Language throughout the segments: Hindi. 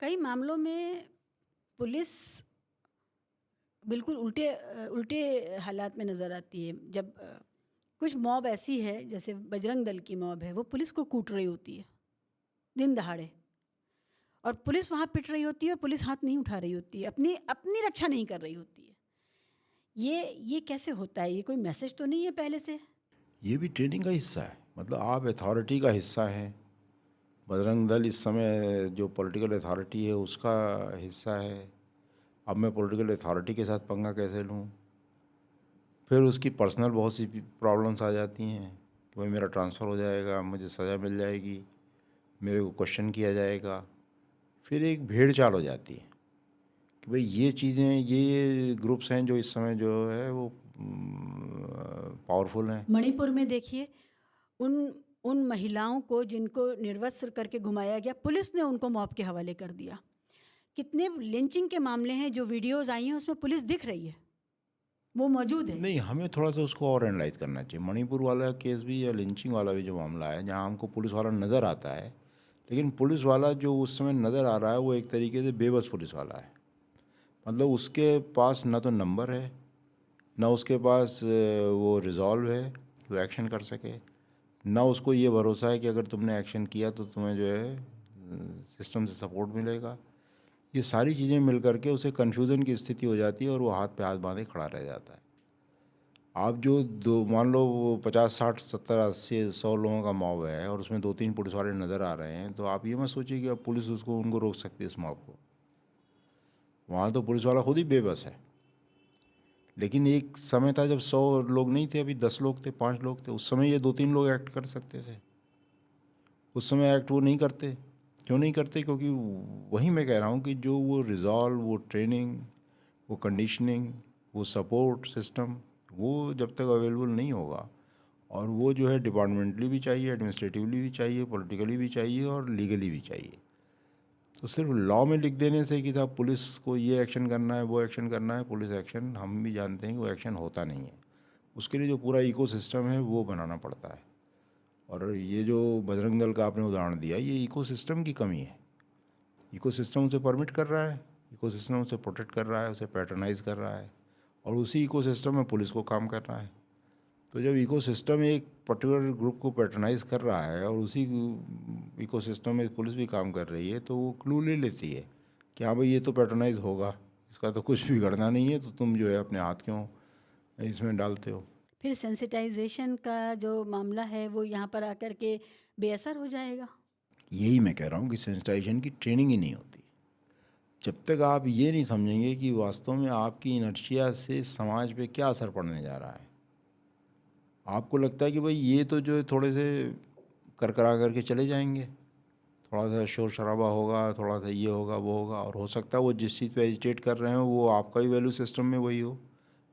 कई मामलों में पुलिस बिल्कुल उल्टे हालात में नज़र आती है। जब कुछ मॉब ऐसी है, जैसे बजरंग दल की मॉब है, वो पुलिस को कूट रही होती है दिन दहाड़े, और पुलिस वहाँ पिट रही होती है और पुलिस हाथ नहीं उठा रही होती है, अपनी अपनी रक्षा नहीं कर रही होती है। ये कैसे होता है? ये कोई मैसेज तो नहीं है पहले से? ये भी ट्रेनिंग का हिस्सा है। मतलब आप अथॉरिटी का हिस्सा हैं। बजरंग दल इस समय जो पॉलिटिकल अथॉरिटी है उसका हिस्सा है। अब मैं पॉलिटिकल अथॉरिटी के साथ पंगा कैसे लूँ? फिर उसकी पर्सनल बहुत सी प्रॉब्लम्स आ जाती हैं कि भाई मेरा ट्रांसफ़र हो जाएगा, मुझे सज़ा मिल जाएगी, मेरे को क्वेश्चन किया जाएगा। फिर एक भेड़ चाल हो जाती है कि भाई ये चीज़ें, ये ग्रुप्स हैं जो इस समय जो है वो पावरफुल हैं। मणिपुर में देखिए, उन उन महिलाओं को जिनको निर्वस्त्र करके घुमाया गया, पुलिस ने उनको मॉब के हवाले कर दिया। कितने लिंचिंग के मामले हैं जो वीडियोज़ आई हैं, उसमें पुलिस दिख रही है, वो मौजूद है। नहीं, हमें थोड़ा सा उसको और एनालाइज करना चाहिए। मणिपुर वाला केस भी या लिंचिंग वाला भी जो मामला है, जहाँ हमको पुलिस वाला नज़र आता है, लेकिन पुलिस वाला जो उस समय नज़र आ रहा है वो एक तरीके से बेबस पुलिस वाला है। मतलब उसके पास ना तो नंबर है, ना उसके पास वो रिजॉल्व है कि वो एक्शन कर सके, ना उसको ये भरोसा है कि अगर तुमने एक्शन किया तो तुम्हें जो है सिस्टम से सपोर्ट मिलेगा। ये सारी चीज़ें मिल करके उसे कन्फ्यूज़न की स्थिति हो जाती है और वो हाथ पे हाथ बांधे खड़ा रह जाता है। आप जो दो मान लो वो 50 60 70 80 100 लोगों का मॉब है और उसमें 2 3 पुलिस वाले नज़र आ रहे हैं, तो आप ये मत सोचिए कि अब पुलिस उसको उनको रोक सकती है इस मॉब को। वहाँ तो पुलिस वाला खुद ही बेबस है। लेकिन एक समय था जब 100 लोग नहीं थे, अभी 10 लोग थे, 5 लोग थे, उस समय ये 2 3 लोग एक्ट कर सकते थे। उस समय एक्ट वो नहीं करते। क्यों नहीं करते? क्योंकि वही मैं कह रहा हूँ कि जो वो रिजॉल्व, वो ट्रेनिंग, वो कंडीशनिंग, वो सपोर्ट सिस्टम, वो जब तक अवेलेबल नहीं होगा, और वो जो है डिपार्टमेंटली भी चाहिए, एडमिनिस्ट्रेटिवली भी चाहिए, पॉलिटिकली भी चाहिए और लीगली भी चाहिए। तो सिर्फ लॉ में लिख देने से कि साहब पुलिस को ये एक्शन करना है, वो एक्शन करना है, पुलिस एक्शन, हम भी जानते हैं कि वो एक्शन होता नहीं है। उसके लिए जो पूरा इकोसिस्टम है वो बनाना पड़ता है। और ये जो बजरंग दल का आपने उदाहरण दिया, ये इकोसिस्टम की कमी है। इकोसिस्टम उसे परमिट कर रहा है, इकोसिस्टम उसे प्रोटेक्ट कर रहा है, उसे पैटर्नाइज कर रहा है, और उसी इकोसिस्टम में पुलिस को काम कर रहा है। तो जब इकोसिस्टम एक पर्टिकुलर ग्रुप को पैटर्नाइज कर रहा है और उसी इकोसिस्टम में पुलिस भी काम कर रही है, तो वो क्लू ले लेती है कि हाँ भाई ये तो पैटर्नाइज होगा, इसका तो कुछ बिगड़ना नहीं है, तो तुम जो है अपने हाथ क्यों इसमें डालते हो। फिर सेंसिटाइजेशन का जो मामला है वो यहाँ पर आकर के बेअसर हो जाएगा। यही मैं कह रहा हूँ कि सेंसिटाइजेशन की ट्रेनिंग ही नहीं होती। जब तक आप ये नहीं समझेंगे कि वास्तव में आपकी इनर्शिया से समाज पे क्या असर पड़ने जा रहा है, आपको लगता है कि भाई ये तो जो है थोड़े से करकरा करके चले जाएंगे, थोड़ा सा शोर शराबा होगा, थोड़ा सा ये होगा वो होगा, और हो सकता है वो जिस चीज़ पे एजिटेट कर रहे हो वो आपका ही वैल्यू सिस्टम में वही हो,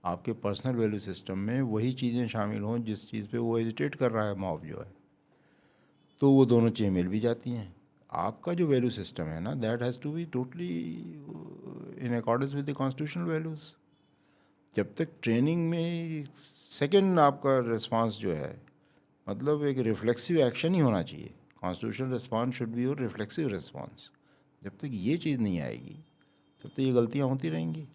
आपके पर्सनल वैल्यू सिस्टम में वही चीज़ें शामिल हों जिस चीज़ पे वो एजिटेट कर रहा है मॉब जो है, तो वो दोनों चीज़ें मिल भी जाती हैं। आपका जो वैल्यू सिस्टम है ना, that has to be totally in accordance with the constitutional values. जब तक ट्रेनिंग में सेकंड आपका रिस्पांस जो है, मतलब एक रिफ्लेक्सिव एक्शन ही होना चाहिए। Constitutional response should be your reflexive response. जब तक ये चीज़ नहीं आएगी तब तक ये गलतियाँ होती रहेंगी।